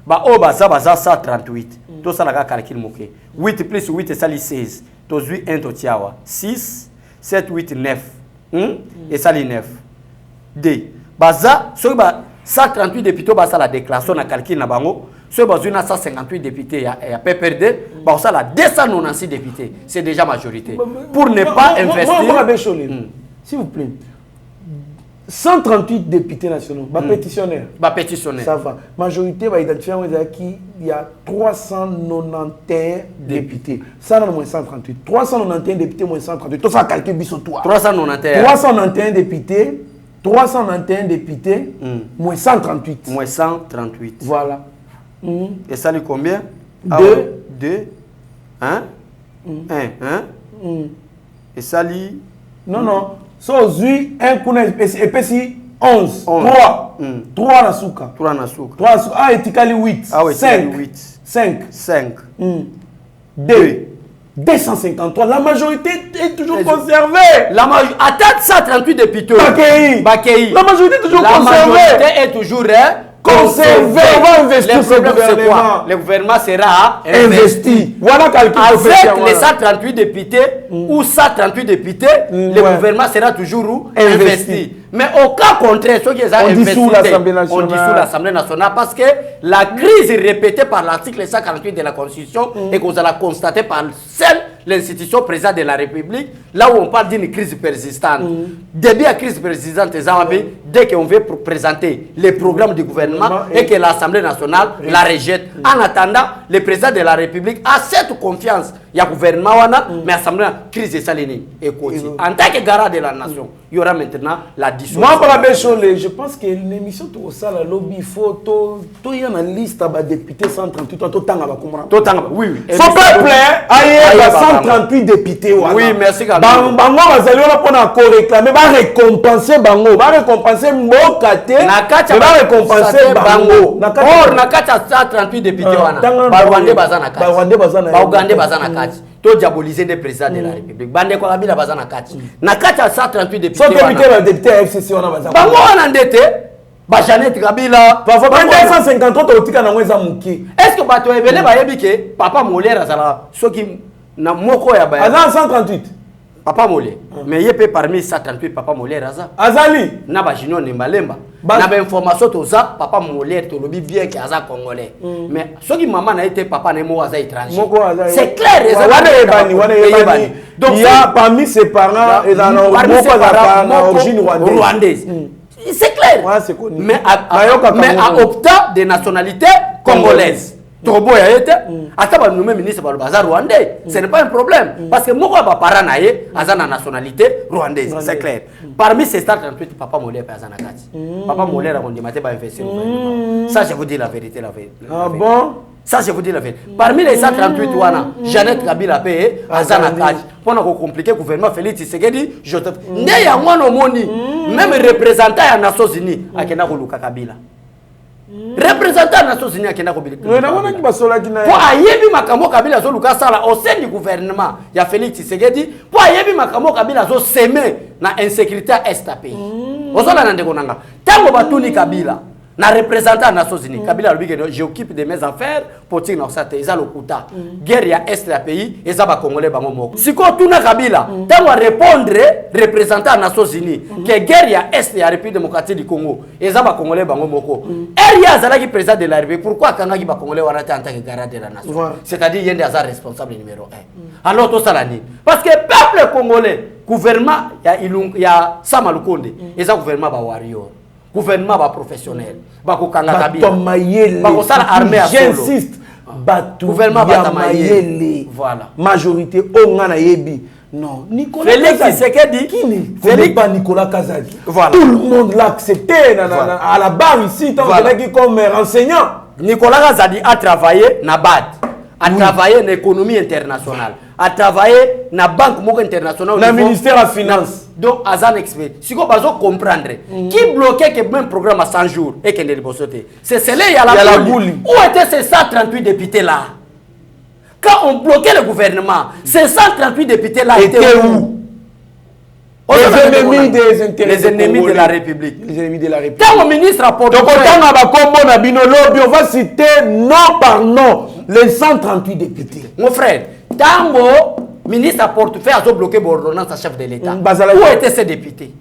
Ba o baza 138. Tout ça, la calcul mouké. 8 plus 8, ça li 16. To 8, 1 to tiawa. 6, 7, 8, 9. Et ça li 9. D. Baza, so ba 138 députés, baza la déclaration, na calcul na bango. Ce besoin a 158 députés et à PPRD, ça a 296 députés. C'est déjà majorité. Pour ne pas investir. S'il vous plaît. 138 députés nationaux, pétitionnaires. Pétitionnaires. Ça va. Majorité va identifier il y a 391 députés. Ça non moins 138. 391 députés moins 138. Tout ça calcule sur toi. 391 députés. 391 députés moins 138. Moins 138. Voilà. Et ça lui combien? 2, 1, 1. Et ça lui... Non. So, 1 kuna epesi 11. 3. 3 na suka. 3 na suka. Ah, etikali 8. Ah oui, 5. 2. 253. La majorité est toujours conservée. Attends 138 députés. Bakei. La majorité est toujours conservée. La majorité est toujours... conservé, on va investir ce gouvernement. Le gouvernement sera investi. Voilà calcul. Avec les 138 députés ou 138 députés, le gouvernement sera toujours investi. Mais au cas contraire, ceux qui ont investi, on dissout l'Assemblée nationale parce que la crise répétée par l'article 148 de la Constitution et qu'on a constaté par seule l'institution présidente de la République, là où on parle d'une crise persistante. Début à crise persistante, dès qu'on veut présenter les programmes du gouvernement et que l'Assemblée nationale la rejette. En attendant, le président de la République a cette confiance Il y a gouvernement, mais l'Assemblée, crise de salénie. Et en tant que garant de la nation, il y aura maintenant la dissolution. Moi, pour la belle chose, je pense que l'émission, tout ça, la lobby, photo, tout y a une liste de députés 138, tout temps à comprendre. Oui, oui. Faut pas plaire, il y a 138 députés. Oui, merci. Bango, on réclamer, va récompenser Bango, va récompenser Mbokate, va récompenser Bango. Or, Nakacha 138 députés, Barwande Bazana Kati. Baougandais Bazana Kati. To diaboliser des présidents de la République. Bande kwa Kabila Bazana Kati. Nakacha 138 députés. Faut député la député FCC on a Bazana. Bango on endetté. Ba Janet Kabila. Parfois 153 otika na mweza muki. Est-ce que bato ebele ba yebike papa Molière azala soki na moko ya ba. Azan 138. Papa Molière. Mais yé parmi 138 papa Molière aza. Azali. Na ba junior Nembalemba. Na ba information to za papa Molière to lobi bien que aza congolais. Mais soki maman na été papa na mo aza étranger. C'est clair donc il y a parmi ses parents et dans l'origine rwandaise. C'est clair. Mais à opta de nationalité congolaise. Tobo ya été ataba nommé ministre ba bazar rwandais, ce n'est pas un problème parce que moko ba parent na ye azana nationalité rwandaise, c'est clair. Parmi ces 138 papa Molière azana kati. Papa Molière a condamné ba investir. Ça je vous dis la vérité Ah bon? Ça je vous dis la vérité. Parmi les 138 wana, Janet Kabila paye azana kati. Pour ne pas compliquer le gouvernement Félix Tshisekedi, je te né ya mwana moni, même représentant ya Nations Unies akena ko luka Kabila. Représentant des Nations Unies qui n'a pas de pour ayebi makambo Kabila zo luka sala au sein du gouvernement il y a Félix Tshisekedi pour ayebi makambo Kabila zo semer na insécurité est pays ozola na ndeko nanga tango batuni Kabila na représentant des Nations Unies Kabila lobi que j'occupe de mes affaires politique na ça eza lokuta guerre ya est ya pays eza ba congolais bango moko siko tuna Kabila tango répondre représentant des Nations Unies que guerre ya est ya République démocratique du Congo eza ba congolais bango moko Eria azalaki président de la République pourquoi kangaki ba congolais wana en tant que garant de la nation c'est-à-dire yende aza responsable numéro 1 alors to salani parce que peuple congolais gouvernement ya Sama Lukonde eza gouvernement ba warrior gouvernement ba professionnel ba kokanga Kabila ba ko sala armée à solo j'insiste gouvernement ba mayele voilà majorité on na yebi non Nicolas Félix Tshisekedi Félix pas Nicolas Kazadi voilà tout le monde l'a accepté à la barre ici tant que comme enseignant Nicolas Kazadi a travaillé na BAD a travaillé dans l'économie internationale a travaillé dans la banque internationale dans le ministère de la finance donc azan expert si vous comprendre qui bloquait que même programme à 100 jours et que les bossotés c'est cela il y a la boule où étaient ces 138 députés là quand on bloquait le gouvernement ces 138 députés là étaient où les ennemis de la République. Les ennemis de la République. Quand le ministre a porté... Donc, on va citer nom par nom les 138 députés. Mon frère, quand le ministre a portefeuille a bloqué l'ordonnance à chef de l'État, où étaient ces députés?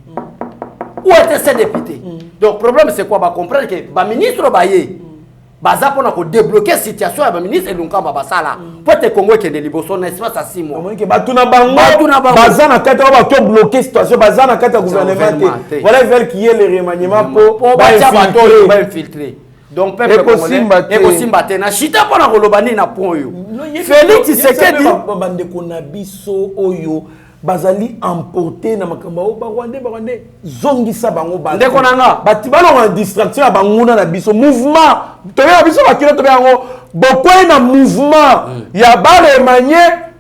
Où étaient ces députés? Donc, le problème, c'est quoi? On va comprendre que le ministre Baye, baza pona ko débloquer situation ya ministre Lunkamba basala pour te Congo qui est liboso na espace à 6 mois batuna bango baza na kata ba to bloquer situation baza na kata gouvernement voilà ils veulent qu'il y ait les remaniements pour ba infiltrer donc peuple congolais et ko simbate na chita pona ko lobani na pont yo Félix Tshisekedi bande ko na biso oyo bazali emporté na makamba ba Rwandais zongisa bango ba ndeko nanga batibalo en distraction ya banguna na biso mouvement to ya biso bakilo to yango bokwei na mouvement ya bare manye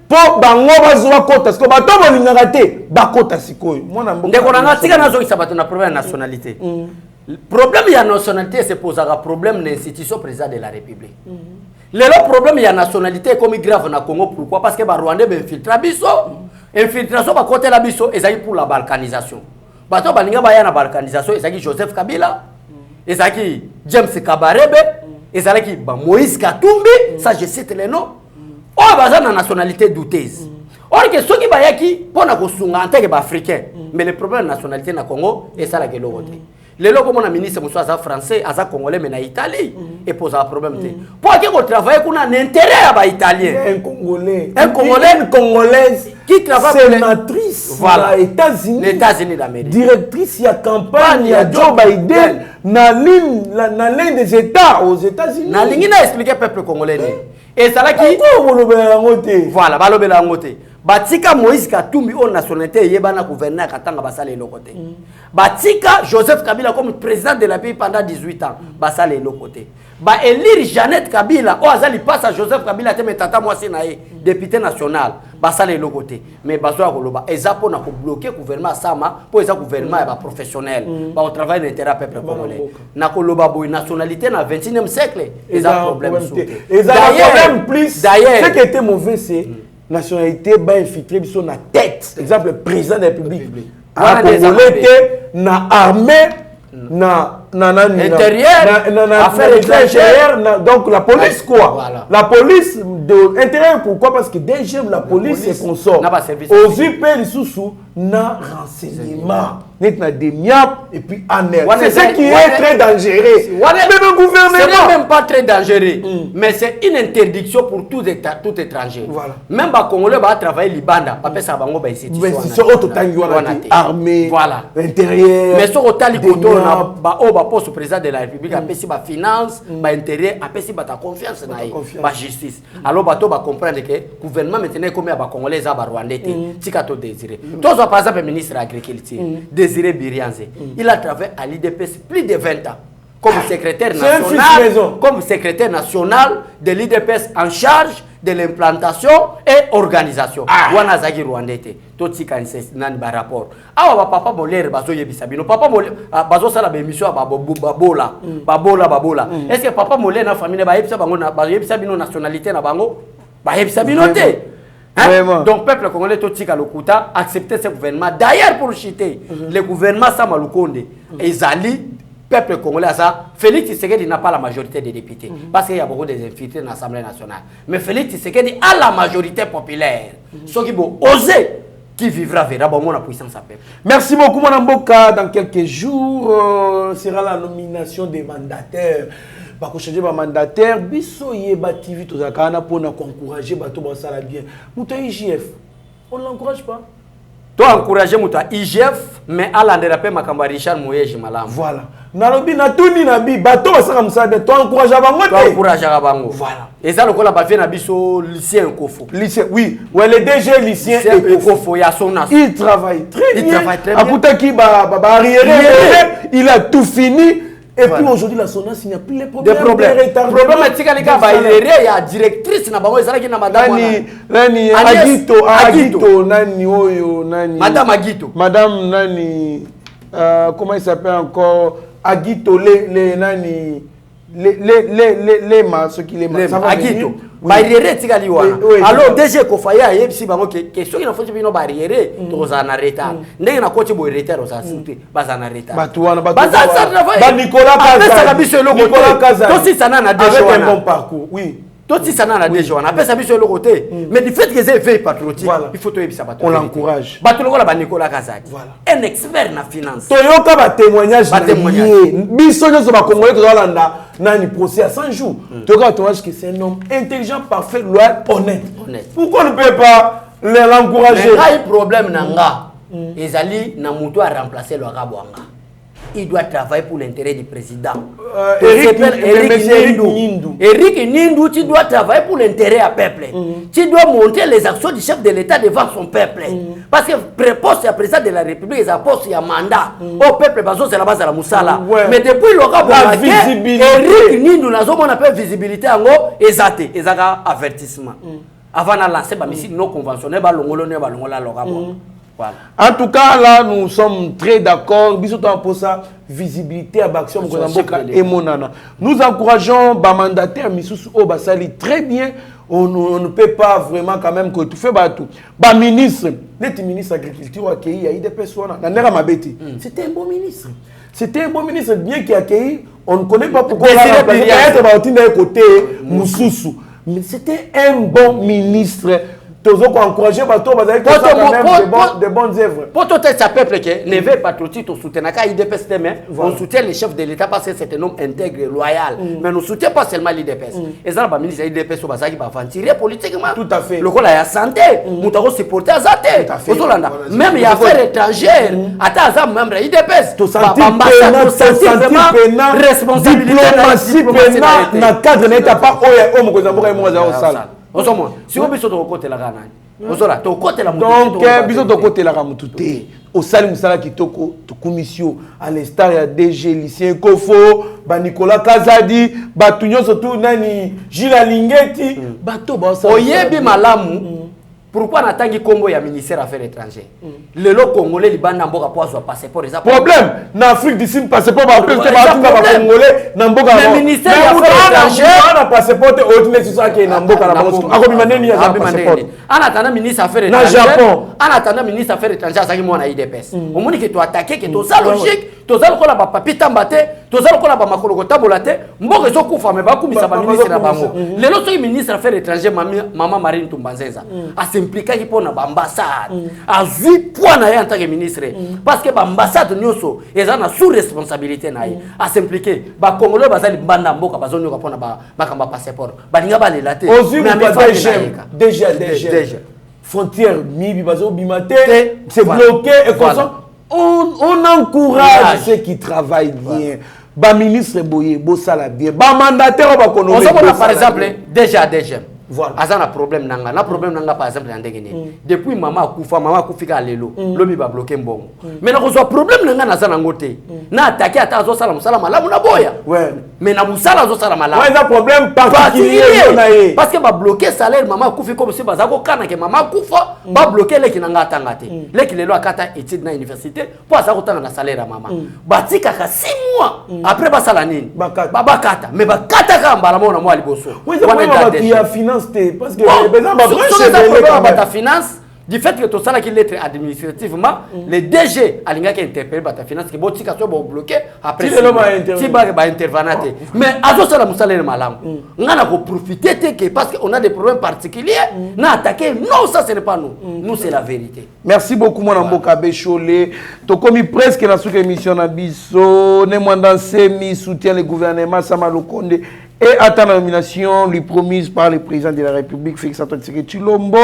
po bango bazwa kota parce que bato bolingaka te bakota sikoyo mwana mboka ndeko nanga tika nazo kisabato na problème de nationalité problème ya nationalité c'est posera problème l'institution président de la République le problème ya nationalité comme grave na Congo pourquoi parce que ba Rwandais infiltra biso infiltration ba côté la biso ezaki pour la balkanisation bato balinga baya na balkanisation ezaki Joseph Kabila ezaki James Kabarebe ezaki ba Moïse Katumbi ça je cite les noms o baza na nationalité douteuse or que soki bayaki pona ko sunga en tant que africain mais le problème de nationalité na Congo et ça la que l'autre les locaux mon ministre monsieur aza français aza congolais mais na Italie et pose un problème pour que travailler qu'on a un intérêt à ba italien un congolais une congolaise qui travaille sénatrice voilà les États-Unis d'Amérique directrice ya campagne ya Joe Biden na ligne des États aux États-Unis na ligne na expliquer peuple congolais Et ça là qui voilà, voilà, balobela ngote. Batika Moïse Katumbi au nationalité yebana gouverneur katanga basale lokote. Batika Joseph Kabila comme président de la pays pendant 18 ans, basale lokote. Ba élire Jeannette Kabila o azali passe à Joseph Kabila te metata mwasi nae député national, basale lokote. Mais bazoa koloba ezapo na ko bloquer gouvernement sama pour eza gouvernement ba professionnel, ba au travail d'intérêt peuple congolais. Na koloba boy nationalité na 21e siècle, eza problème souté. Eza problème plus. D'ailleurs, ce qui était mauvais c'est nationalité ba infiltrer sur la tête. Exemple président de la République. A Congolais na armée na affaires étrangères, donc la police quoi. Voilà. La police de intérieur pourquoi parce que déjà la police est consort. Aux UP les sous na renseignement. Net na demiap et puis ANEL. C'est ce qui est très dangereux. Même un gouvernement. Ce n'est même pas très dangereux, mais c'est une interdiction pour tout étranger. Voilà. Même les Congolais va travailler Libanda, pas ça va ngomba ici. C'est autre armée, voilà. Intérieur. Mais sur otali koto na ba o ba poste président de la République apesi ba finance, ba intérêt, apesi ba ta confiance na ba justice. Alors bato ba comprendre que gouvernement maintenant comme ba Congolais za ba Rwandais tika to désiré. Tous par exemple ministre de l'agriculture Désiré Birianze. Il a travaillé à l'IDPS plus de 20 ans comme secrétaire national de l'IDPS en charge de l'implantation et organisation. Wana zagi Rwandais to tika nani ba rapport. Awa papa Molere bazo yebisa bino papa Molere bazo sala ba émission babola. Est-ce que papa Molere na famille ba yebisa bango na ba yebisa bino nationalité na bango ba yebisa bino te? Hein? Donc, peuple congolais, tout le monde accepter ce gouvernement. D'ailleurs, pour chiter, le gouvernement Samalukonde, Ezali, peuple congolais, ça, Félix Tshisekedi n'a pas la majorité des députés. Parce qu'il y a beaucoup d'infiltrés dans l'Assemblée nationale. Mais Félix Tshisekedi a la majorité populaire. Ceux qui vont oser, qui vivra verra bon la puissance à peuple. Merci beaucoup, Mme Mboka. Dans quelques jours, sera la nomination des mandataires. Ba ko changer ba mandataire biso yeba TV tozakana pour encourager bato ba sala bien. Muto IGF, on l'encourage pas. Toi encourager muto IGF mais ala nderape makamba Richard Moyeji malamu. Voilà. Nalobi na tuni na bi bato ba sala msabe toi encourager bango te. Toi encourager bango. Voilà. Et ça lokola ba fait na biso lycéen Kofo. Lycée oui, ouais le DG lycéen Kofo ya son as. Il travaille très bien. Il travaille très bien. Akutaki ba arriéré, il a tout fini. Et puis aujourd'hui, la SONAS, il n'y a plus les problèmes. Des problèmes. Problème, c'est que les gars, il y a directrice, Madame Agito. Madame Nani, comment il s'appelle encore? Agito, les ceux qui les Agito. Barrière tikali wana. Alors DG Kofaya yebisi bango que ceux qui n'ont pas bino barrière tozana retard. Ndenge na coach boy retard osasuté bazana retard. Batuana ba Nicolas Kaza. Toi si ça n'a déjà un bon parcours. Oui. Toi si ça n'a déjà wana. Après ça biso le côté. Mais du fait que c'est veille patriotique, il faut to yebisa bato. On l'encourage. Bato lokola ba Nicolas Kaza. Voilà. Un expert na finance. Toyoka ba témoignage. Biso nyoso ba Congolais tozalanda. Nani procès à 100 jours. Tu regardes que c'est un homme intelligent, parfait, loyal, honnête. Pourquoi on ne peut pas l'encourager? Mais là, il y a un problème nanga. Ezali na muto a remplacé le Rabouanga. Il doit travailler pour l'intérêt du président. Eric Nindou, tu dois travailler pour l'intérêt du peuple. Tu dois monter les actions du chef de l'État devant son peuple. Parce que préposte à président de la République, il y a poste, il y a mandat. Au peuple, c'est la base de la Moussala. Mais depuis le Rabouanga, Eric Nindou, on appelle visibilité en haut, exaté, exaga avertissement. Avant de lancer, si non conventionnel, voilà. En tout cas, là, nous sommes très d'accord. Bisous pour ça, visibilité à l'action et Monana. Nous encourageons les mandataires, Missous Obasali, très bien. On ne peut pas vraiment quand même que tout fait tout. Ministre, le ministre de l'Agriculture accueilli, il y a eu des personnes. C'était un bon ministre. C'était un bon ministre, bien qu'il a accueilli. On ne connaît pas pourquoi il a remplacé côté Moussoussou. Mais c'était un bon ministre. Toujours encourager bateau, de bonnes œuvres. Pour tout ce peuple qui ne veut pas tout soutenir l'IDPS demain, on soutient les chefs de l'État parce que c'est un homme intègre et loyal. Mais nous ne soutenons pas seulement l'IDPS. Et ça, le ministre de l'IDPS qui va tirer politiquement. Tout à fait. Le coup, il y a santé. Nous devons supporter la santé. Même il y a affaires étrangères. Attends, même l'IDPS. Tout sentir pénal, diplomatie pénal, dans le cadre de l'État, pas si vous êtes au côté de la Ghana, donc, biso to côté la ramutute. Au salim sala kitoko, to commission à l'instar ya DG Lucien Kofo, ba Nicolas Kazadi, ba tunyo surtout nani Gilles Lingeti, ba to ba sa. Oyebi malamu. Pourquoi n'attendez combo ya ministère affaires étrangères? Le lot congolais liban mboka poazo passeport ça. Problème, en Afrique du Sud passeport ba plus que ba congolais na mboka. Le ministère affaires étrangères na passeport ordinaire sur ça qui na mboka na bango. Akobi maneni ya passeport. En attendant ministre affaires étrangères. En attendant ministre affaires étrangères ça qui mo na IDPS. On moni que tu attaquer que to ça logique, to ça ko la ba papier tambate, to ça ko la ba makolo ko tabolate, mboka zo kufa me ba kumisa ba ministre na bango. Le lot so ministre affaires étrangères maman Marine Tumbanzenza. Impliqué pour l'ambassade, a vu point en tant que ministre, parce que l'ambassade nyoso est en sous responsabilité à s'impliquer. Ba Congolais bazali banda mboka bazonyo ka pona ba passeport. Ba linga ba lelate. Déjà frontière mibi bazo bimate, c'est bloqué et comme ça on encourage ceux qui travaillent bien. Ba ministre boye bosala bien. Ba mandataire ba kono. Par exemple déjà voilà. Azana problème nanga. Na problème nanga par exemple dans ndengeni. Depuis maman akufika lelo, lobi ba bloquer mbongo. Mais na kozwa problème nanga na zana ngote. Na attaquer ata zo sala musala malamu na boya. Ouais. Mais na musala zo sala malamu. Ouais, na problème particulier. Parce que ba bloquer salaire maman akufi comme si bazako kana ke maman akufa, ba bloquer leki nanga tangate. Leki lelo akata étude na université pour azako tanga na salaire ya maman. Batika ka 6 mois après ba sala nini? Ba kata. Mais ba kata ka mbala mona mo aliboso. Oui, c'est parce que ta finance du fait que tout ça qui l'être administrativement les DG alinga qui interpellé ta finance qui botika so bloqué après si ba intervenante mais azo sala musala malam ngana ko profiter que parce qu'on a des problèmes particuliers na attaquer non ça ce n'est pas nous c'est la vérité. Merci beaucoup mon Mboka Bécholé to komi presque na sous émission na biso ne mwanda semi soutient le gouvernement Sama Lukonde et à ta nomination lui promise par le président de la République Félix Antoine Tshilombo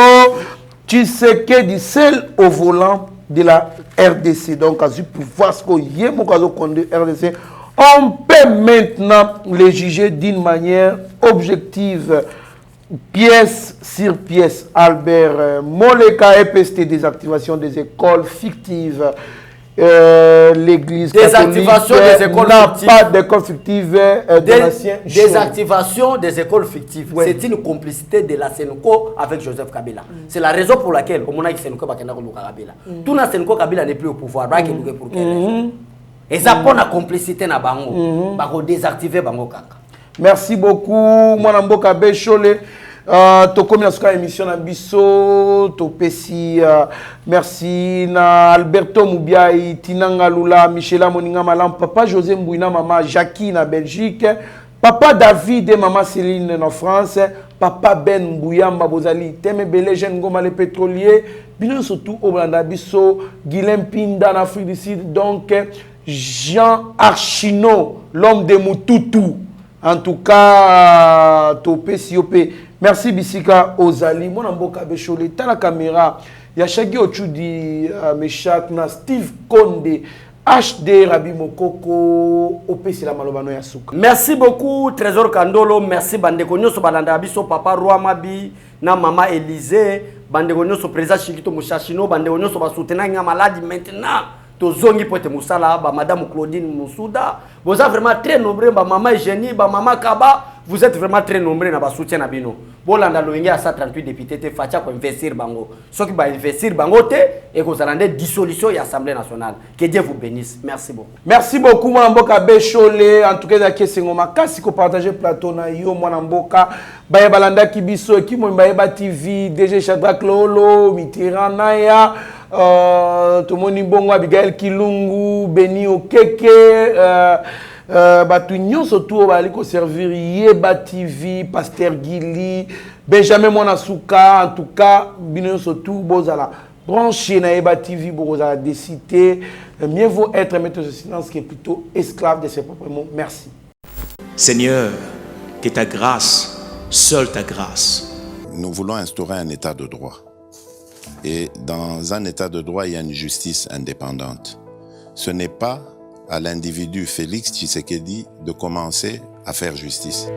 Tshisekedi seul au volant de la RDC. Donc à ce pouvoir ce qu'il y a conduire RDC, on peut maintenant les juger d'une manière objective, pièce sur pièce. Albert Moleka, EPST, désactivation des écoles fictives. L'église catholique des écoles fictives. Pas d'école fictive de l'ancien. Désactivation des écoles fictives. Ouais. C'est une complicité de la Sénéco avec Joseph Kabila. C'est la raison pour laquelle au moment où Sénéco va Kabila. Tout le Sénéco Kabila n'est plus au pouvoir. Pour quelle raison? Et ça pour la complicité na bango. Bako désactiver bango kaka. Merci beaucoup mon Mboka Bécholé. Tokomi na émission na biso topesi merci na Alberto Moubiaï, Tinanga Lula, Michela Moninga Malam, papa José Mbouina, maman Jackie na Belgique, papa David et maman Céline en France, papa Ben Mbouyamba Bozali, Teme Belé Jeune Goma les pétroliers, bien surtout au Blanda Bisso, Guilhem Pinda en Afrique du Sud, donc Jean Archino, l'homme de Mututu. En tout cas, topesi opé. Merci Bisika Ozali, mon Mboka Bécholé, t'as la caméra. Yashagi Ochudi, Meshak, na Steve Konde, HD Rabi Mokoko, OPC la Malobano Yasuka. Merci beaucoup Trésor Kandolo, merci Bandeko Nyoso Balanda Biso, Papa Roi Mabi, na Maman Élysée, Bandeko Nyoso Président Chikito Mouchachino, Bandeko Nyoso Basoutenang na maladi maintenant. Tozongi pote musala ba madame Claudine Moussouda, vous êtes vraiment très nombreux, ba maman Eugénie, ba maman Kaba, vous êtes vraiment très nombreux na ba soutien na bino. Bolanda loingi à 138 députés te fatia ko investir bango. Ceux qui ba investir bango te et ko zalande dissolution et assemblée nationale. Que Dieu vous bénisse. Merci beaucoup. Merci beaucoup mon Mboka Bécholé, en tout cas da kesengo makasi ko partager plateau na yo mon Mboka. Ba balanda kibiso ki mo ba TV, DG Shadrack Lolo, Mitiranaya. Tomoni Bongo, Abigail Kilungu, Beni Okeke, Batu nyonso tu bali ko servir Yeba TV, Pasteur Gili, Benjamin Mwanasuka, en tout cas, bino surtout bozala branché na Yeba TV, bozala décité. Mieux vaut être maître de silence que plutôt esclave de ses propres mots. Merci. Seigneur, que ta grâce, seule ta grâce. Nous voulons instaurer un état de droit. Et dans un état de droit, il y a une justice indépendante. Ce n'est pas à l'individu Félix Tshisekedi de commencer à faire justice.